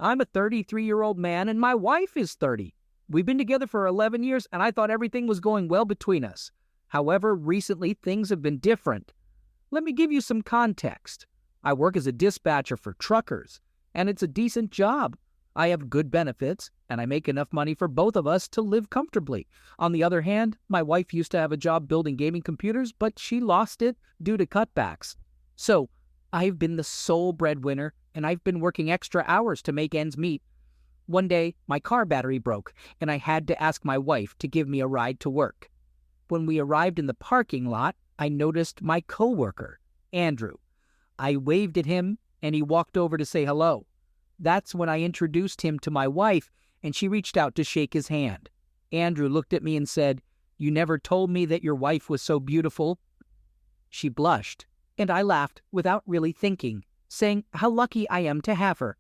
I'm a 33-year-old man and my wife is 30. We've been together for 11 years and I thought everything was going well between us. However, recently things have been different. Let me give you some context. I work as a dispatcher for truckers, and it's a decent job. I have good benefits, and I make enough money for both of us to live comfortably. On the other hand, my wife used to have a job building gaming computers, but she lost it due to cutbacks. So, I've been the sole breadwinner, and I've been working extra hours to make ends meet. One day, my car battery broke, and I had to ask my wife to give me a ride to work. When we arrived in the parking lot, I noticed my coworker, Andrew. I waved at him, and he walked over to say hello. That's when I introduced him to my wife, and she reached out to shake his hand. Andrew looked at me and said, "You never told me that your wife was so beautiful." She blushed, and I laughed without really thinking, saying how lucky I am to have her.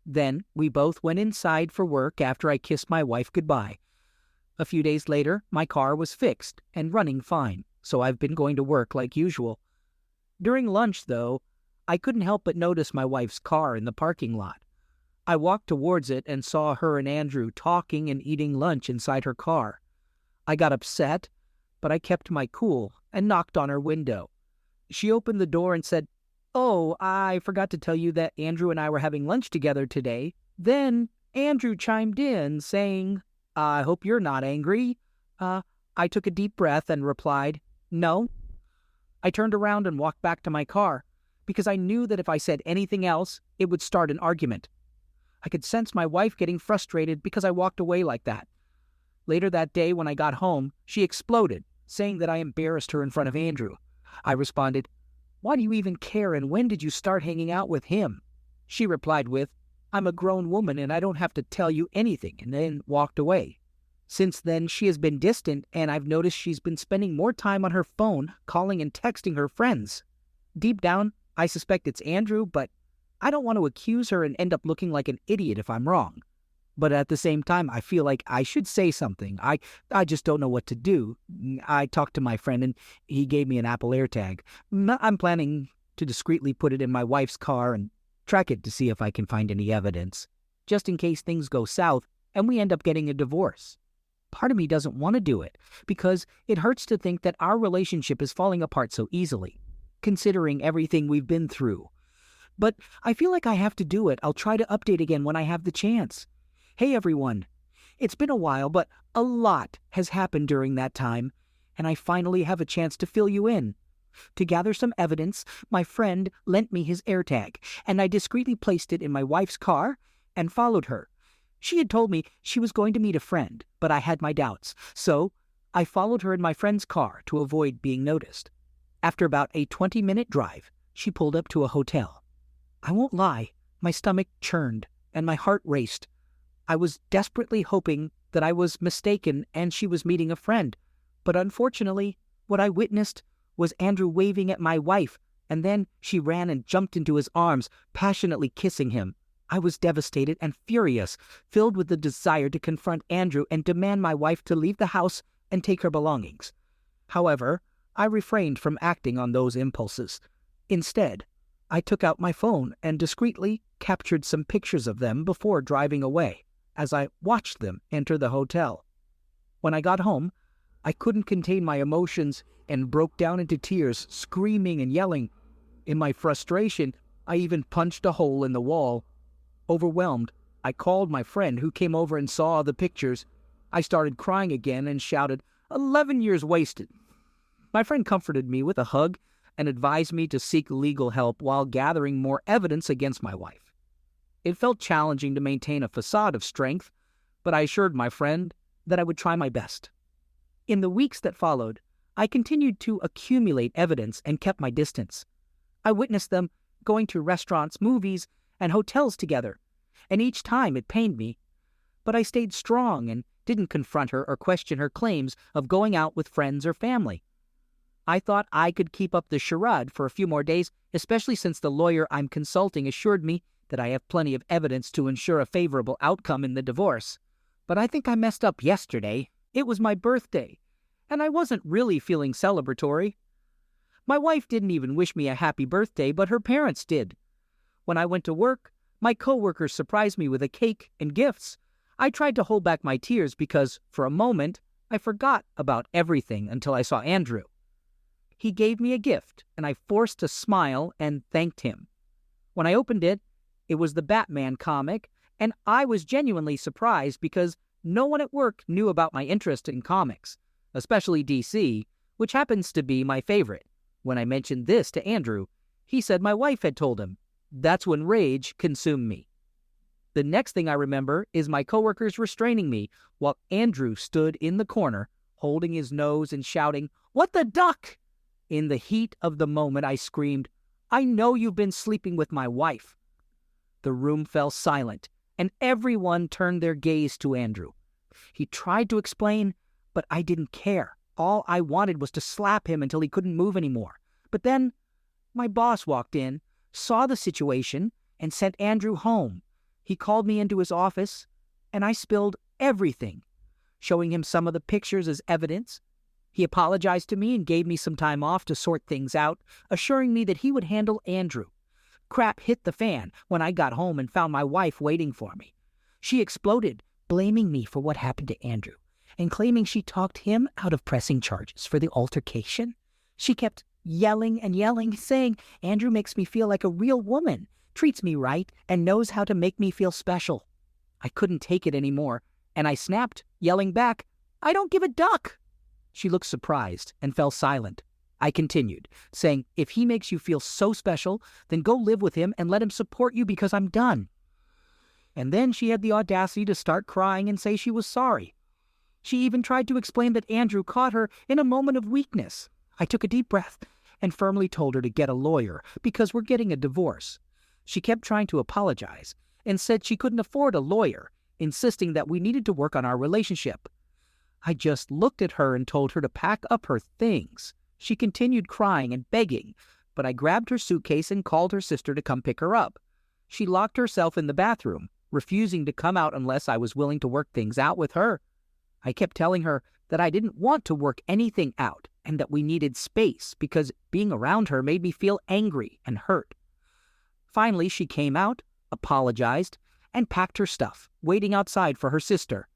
Then we both went inside for work after I kissed my wife goodbye. A few days later, my car was fixed and running fine, so I've been going to work like usual. During lunch, though, I couldn't help but notice my wife's car in the parking lot. I walked towards it and saw her and Andrew talking and eating lunch inside her car. I got upset, but I kept my cool and knocked on her window. She opened the door and said, "Oh, I forgot to tell you that Andrew and I were having lunch together today." Then Andrew chimed in, saying, "I hope you're not angry." I took a deep breath and replied, "No." I turned around and walked back to my car, because I knew that if I said anything else, it would start an argument. I could sense my wife getting frustrated because I walked away like that. Later that day when I got home, she exploded, saying that I embarrassed her in front of Andrew. I responded, "Why do you even care, and when did you start hanging out with him?" She replied with, "I'm a grown woman and I don't have to tell you anything," and then walked away. Since then, she has been distant, and I've noticed she's been spending more time on her phone, calling and texting her friends. Deep down, I suspect it's Andrew, but I don't want to accuse her and end up looking like an idiot if I'm wrong. But at the same time, I feel like I should say something. I just don't know what to do. I talked to my friend, and he gave me an Apple AirTag. I'm planning to discreetly put it in my wife's car and track it to see if I can find any evidence, just in case things go south and we end up getting a divorce. Part of me doesn't want to do it, because it hurts to think that our relationship is falling apart so easily, considering everything we've been through. But I feel like I have to do it. I'll try to update again when I have the chance. Hey everyone, it's been a while, but a lot has happened during that time, and I finally have a chance to fill you in. To gather some evidence, my friend lent me his AirTag, and I discreetly placed it in my wife's car and followed her. She had told me she was going to meet a friend, but I had my doubts, so I followed her in my friend's car to avoid being noticed. After about a 20-minute drive, she pulled up to a hotel. I won't lie, my stomach churned and my heart raced. I was desperately hoping that I was mistaken and she was meeting a friend, but unfortunately, what I witnessed was Andrew waving at my wife, and then she ran and jumped into his arms, passionately kissing him. I was devastated and furious, filled with the desire to confront Andrew and demand my wife to leave the house and take her belongings. However, I refrained from acting on those impulses. Instead, I took out my phone and discreetly captured some pictures of them before driving away, as I watched them enter the hotel. When I got home, I couldn't contain my emotions and broke down into tears, screaming and yelling. In my frustration, I even punched a hole in the wall. Overwhelmed, I called my friend, who came over and saw the pictures. I started crying again and shouted, 11 years wasted. My friend comforted me with a hug and advised me to seek legal help while gathering more evidence against my wife. It felt challenging to maintain a facade of strength, but I assured my friend that I would try my best. In the weeks that followed, I continued to accumulate evidence and kept my distance. I witnessed them going to restaurants, movies, and hotels together, and each time it pained me. But I stayed strong and didn't confront her or question her claims of going out with friends or family. I thought I could keep up the charade for a few more days, especially since the lawyer I'm consulting assured me that I have plenty of evidence to ensure a favorable outcome in the divorce. But I think I messed up yesterday. It was my birthday, and I wasn't really feeling celebratory. My wife didn't even wish me a happy birthday, but her parents did. When I went to work, My coworkers surprised me with a cake and gifts. I tried to hold back my tears because, for a moment, I forgot about everything until I saw Andrew. He gave me a gift, and I forced a smile and thanked him. When I opened it, it was the Batman comic, and I was genuinely surprised because no one at work knew about my interest in comics, especially DC, which happens to be my favorite. When I mentioned this to Andrew, he said my wife had told him. That's when rage consumed me. The next thing I remember is my coworkers restraining me while Andrew stood in the corner, holding his nose and shouting, "What the duck?" In the heat of the moment, I screamed, "I know you've been sleeping with my wife." The room fell silent, and everyone turned their gaze to Andrew. He tried to explain, but I didn't care. All I wanted was to slap him until he couldn't move anymore. But then my boss walked in, saw the situation, and sent Andrew home. He called me into his office, and I spilled everything, showing him some of the pictures as evidence. He apologized to me and gave me some time off to sort things out, assuring me that he would handle Andrew. Crap hit the fan when I got home and found my wife waiting for me. She exploded, blaming me for what happened to Andrew, and claiming she talked him out of pressing charges for the altercation. She kept yelling and yelling, saying, "Andrew makes me feel like a real woman, treats me right, and knows how to make me feel special." I couldn't take it anymore, and I snapped, yelling back, "I don't give a duck." She looked surprised and fell silent. I continued, saying, "If he makes you feel so special, then go live with him and let him support you because I'm done." And then she had the audacity to start crying and say she was sorry. She even tried to explain that Andrew caught her in a moment of weakness. I took a deep breath and firmly told her to get a lawyer because we're getting a divorce. She kept trying to apologize and said she couldn't afford a lawyer, insisting that we needed to work on our relationship. I just looked at her and told her to pack up her things. She continued crying and begging, but I grabbed her suitcase and called her sister to come pick her up. She locked herself in the bathroom, refusing to come out unless I was willing to work things out with her. I kept telling her that I didn't want to work anything out and that we needed space because being around her made me feel angry and hurt. Finally, she came out, apologized, and packed her stuff, waiting outside for her sister.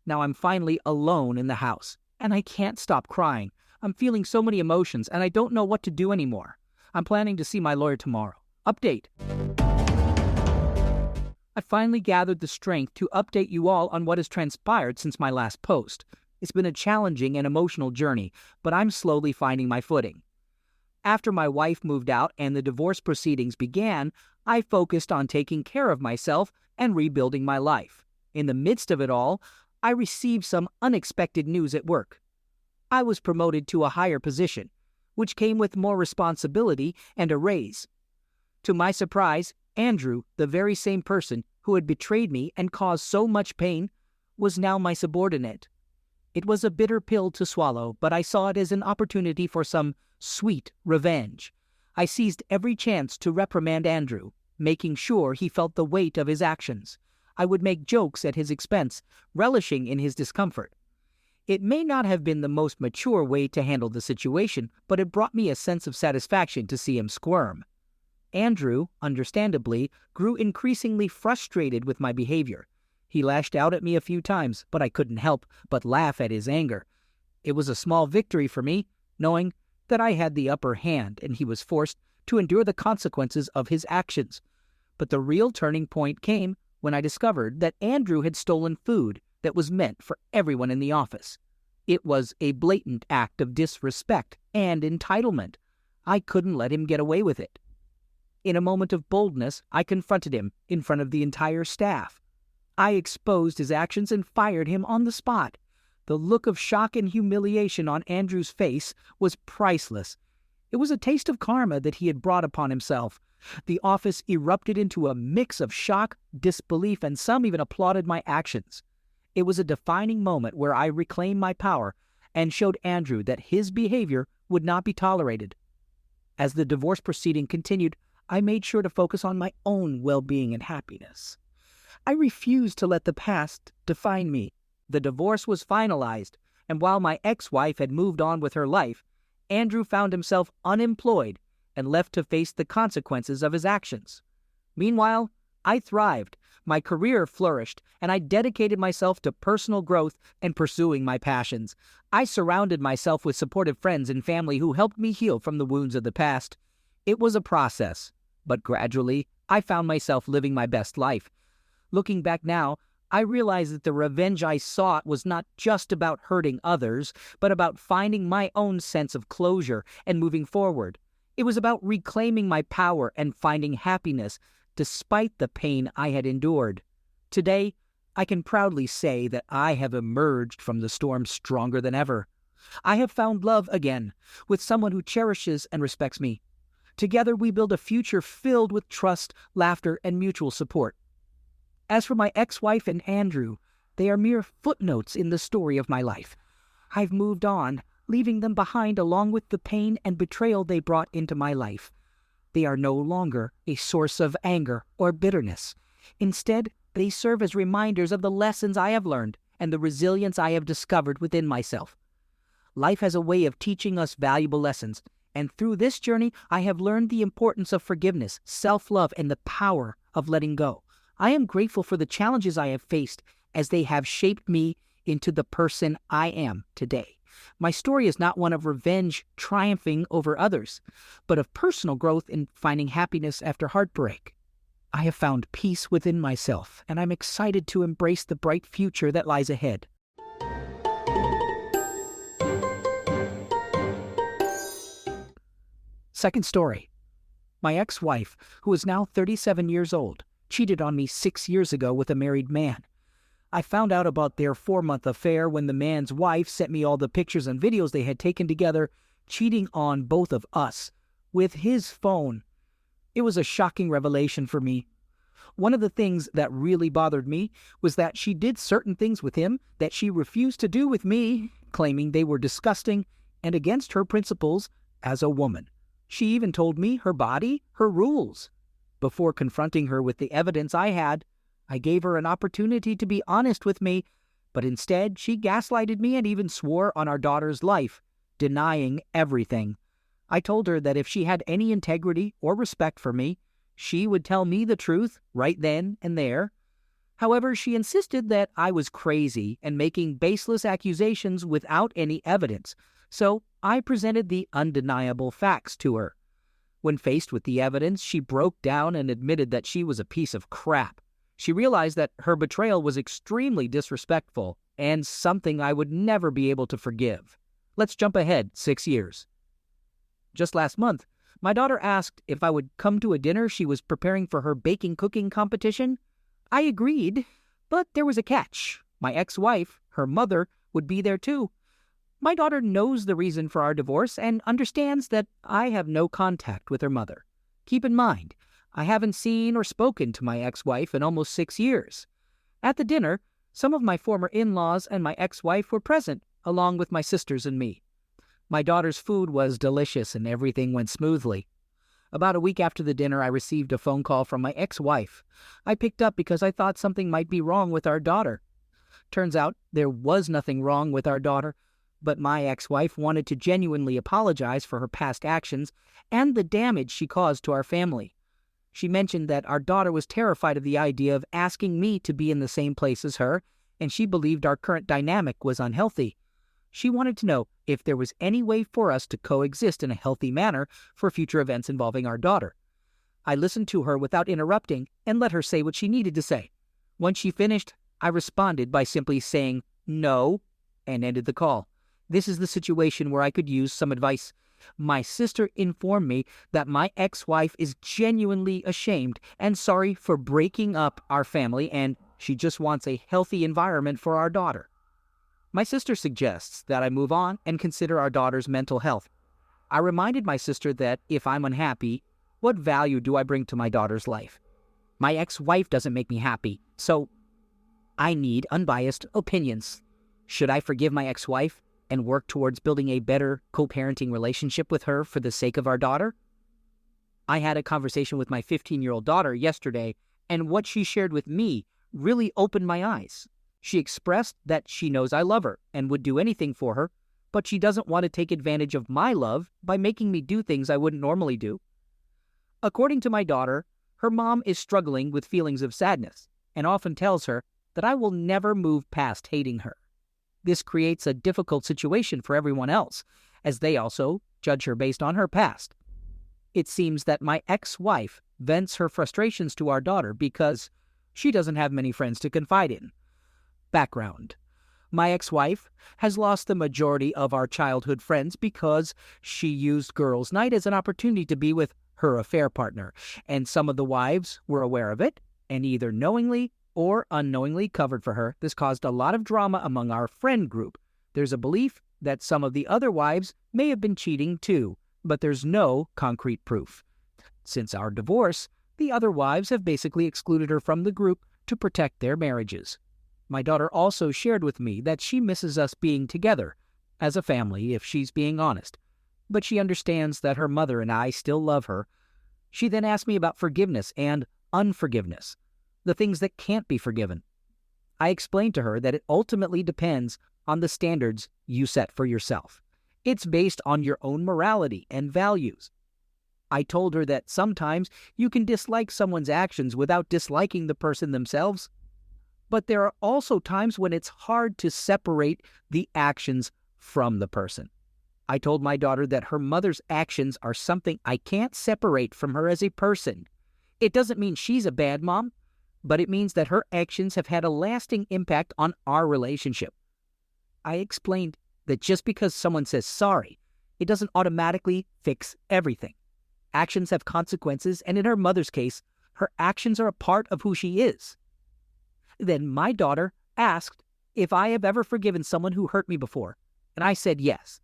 Now I'm finally alone in the house, and I can't stop crying. I'm feeling so many emotions, and I don't know what to do anymore. I'm planning to see my lawyer tomorrow. Update. I finally gathered the strength to update you all on what has transpired since my last post. It's been a challenging and emotional journey, but I'm slowly finding my footing. After my wife moved out and the divorce proceedings began, I focused on taking care of myself and rebuilding my life. In the midst of it all, I received some unexpected news at work. I was promoted to a higher position, which came with more responsibility and a raise. To my surprise, Andrew, the very same person who had betrayed me and caused so much pain, was now my subordinate. It was a bitter pill to swallow, but I saw it as an opportunity for some sweet revenge. I seized every chance to reprimand Andrew, making sure he felt the weight of his actions. I would make jokes at his expense, relishing in his discomfort. It may not have been the most mature way to handle the situation, but it brought me a sense of satisfaction to see him squirm. Andrew, understandably, grew increasingly frustrated with my behavior. He lashed out at me a few times, but I couldn't help but laugh at his anger. It was a small victory for me, knowing that I had the upper hand and he was forced to endure the consequences of his actions. But the real turning point came when I discovered that Andrew had stolen food that was meant for everyone in the office. It was a blatant act of disrespect and entitlement. I couldn't let him get away with it. In a moment of boldness, I confronted him in front of the entire staff. I exposed his actions and fired him on the spot. The look of shock and humiliation on Andrew's face was priceless. It was a taste of karma that he had brought upon himself. The office erupted into a mix of shock, disbelief, and some even applauded my actions. It was a defining moment where I reclaimed my power and showed Andrew that his behavior would not be tolerated. As the divorce proceeding continued, I made sure to focus on my own well-being and happiness. I refused to let the past define me. The divorce was finalized, and while my ex-wife had moved on with her life, Andrew found himself unemployed and left to face the consequences of his actions. Meanwhile, I thrived, my career flourished, and I dedicated myself to personal growth and pursuing my passions. I surrounded myself with supportive friends and family who helped me heal from the wounds of the past. It was a process, but gradually, I found myself living my best life. Looking back now, I realize that the revenge I sought was not just about hurting others, but about finding my own sense of closure and moving forward. It was about reclaiming my power and finding happiness despite the pain I had endured. Today, I can proudly say that I have emerged from the storm stronger than ever. I have found love again, with someone who cherishes and respects me. Together we build a future filled with trust, laughter, and mutual support. As for my ex-wife and Andrew, they are mere footnotes in the story of my life. I've moved on, leaving them behind along with the pain and betrayal they brought into my life. They are no longer a source of anger or bitterness. Instead, they serve as reminders of the lessons I have learned and the resilience I have discovered within myself. Life has a way of teaching us valuable lessons, and through this journey, I have learned the importance of forgiveness, self-love, and the power of letting go. I am grateful for the challenges I have faced as they have shaped me into the person I am today. My story is not one of revenge triumphing over others, but of personal growth in finding happiness after heartbreak. I have found peace within myself, and I'm excited to embrace the bright future that lies ahead. Second story. My ex-wife, who is now 37 years old, cheated on me 6 years ago with a married man. I found out about their 4-month affair when the man's wife sent me all the pictures and videos they had taken together, cheating on both of us with his phone. It was a shocking revelation for me. One of the things that really bothered me was that she did certain things with him that she refused to do with me, claiming they were disgusting and against her principles as a woman. She even told me her body, her rules. Before confronting her with the evidence I gave her an opportunity to be honest with me, but instead she gaslighted me and even swore on our daughter's life, denying everything. I told her that if she had any integrity or respect for me, she would tell me the truth right then and there. However, she insisted that I was crazy and making baseless accusations without any evidence, so I presented the undeniable facts to her. When faced with the evidence, she broke down and admitted that she was a piece of crap. She realized that her betrayal was extremely disrespectful and something I would never be able to forgive. Let's jump ahead 6 years. Just last month, my daughter asked if I would come to a dinner she was preparing for her baking cooking competition. I agreed, but there was a catch. My ex-wife, her mother, would be there too. My daughter knows the reason for our divorce and understands that I have no contact with her mother. Keep in mind, I haven't seen or spoken to my ex-wife in almost 6 years. At the dinner, some of my former in-laws and my ex-wife were present, along with my sisters and me. My daughter's food was delicious and everything went smoothly. About a week after the dinner, I received a phone call from my ex-wife. I picked up because I thought something might be wrong with our daughter. Turns out there was nothing wrong with our daughter, but my ex-wife wanted to genuinely apologize for her past actions and the damage she caused to our family. She mentioned that our daughter was terrified of the idea of asking me to be in the same place as her, and she believed our current dynamic was unhealthy. She wanted to know if there was any way for us to coexist in a healthy manner for future events involving our daughter. I listened to her without interrupting and let her say what she needed to say. Once she finished, I responded by simply saying no and ended the call. This is the situation where I could use some advice. My sister informed me that my ex-wife is genuinely ashamed and sorry for breaking up our family, and she just wants a healthy environment for our daughter. My sister suggests that I move on and consider our daughter's mental health. I reminded my sister that if I'm unhappy, what value do I bring to my daughter's life? My ex-wife doesn't make me happy, so I need unbiased opinions. Should I forgive my ex-wife and work towards building a better co-parenting relationship with her for the sake of our daughter? I had a conversation with my 15-year-old daughter yesterday, and what she shared with me really opened my eyes. She expressed that she knows I love her and would do anything for her, but she doesn't want to take advantage of my love by making me do things I wouldn't normally do. According to my daughter, Her mom is struggling with feelings of sadness and often tells her that I will never move past hating her. This creates a difficult situation for everyone else, as they also judge her based on her past. It seems that my ex-wife vents her frustrations to our daughter because she doesn't have many friends to confide in. Background: my ex-wife has lost the majority of our childhood friends because she used girls' night as an opportunity to be with her affair partner, and some of the wives were aware of it and either knowingly or unknowingly covered for her. This caused a lot of drama among our friend group. There's a belief that some of the other wives may have been cheating too, but there's no concrete proof. Since our divorce, the other wives have basically excluded her from the group to protect their marriages. My daughter also shared with me that she misses us being together as a family, if she's being honest, but she understands that her mother and I still love her. She then asked me about forgiveness and unforgiveness, the things that can't be forgiven. I explained to her that it ultimately depends on the standards you set for yourself. It's based on your own morality and values. I told her that sometimes you can dislike someone's actions without disliking the person themselves, but there are also times when it's hard to separate the actions from the person. I told my daughter that her mother's actions are something I can't separate from her as a person. It doesn't mean she's a bad mom, but it means that her actions have had a lasting impact on our relationship. I explained that just because someone says sorry, it doesn't automatically fix everything. Actions have consequences, and in her mother's case, her actions are a part of who she is. Then my daughter asked if I have ever forgiven someone who hurt me before, and I said yes.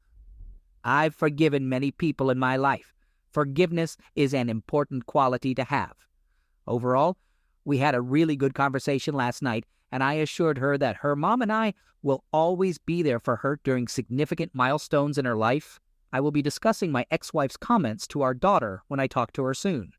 I've forgiven many people in my life. Forgiveness is an important quality to have. Overall, we had a really good conversation last night, and I assured her that her mom and I will always be there for her during significant milestones in her life. I will be discussing my ex-wife's comments to our daughter when I talk to her soon.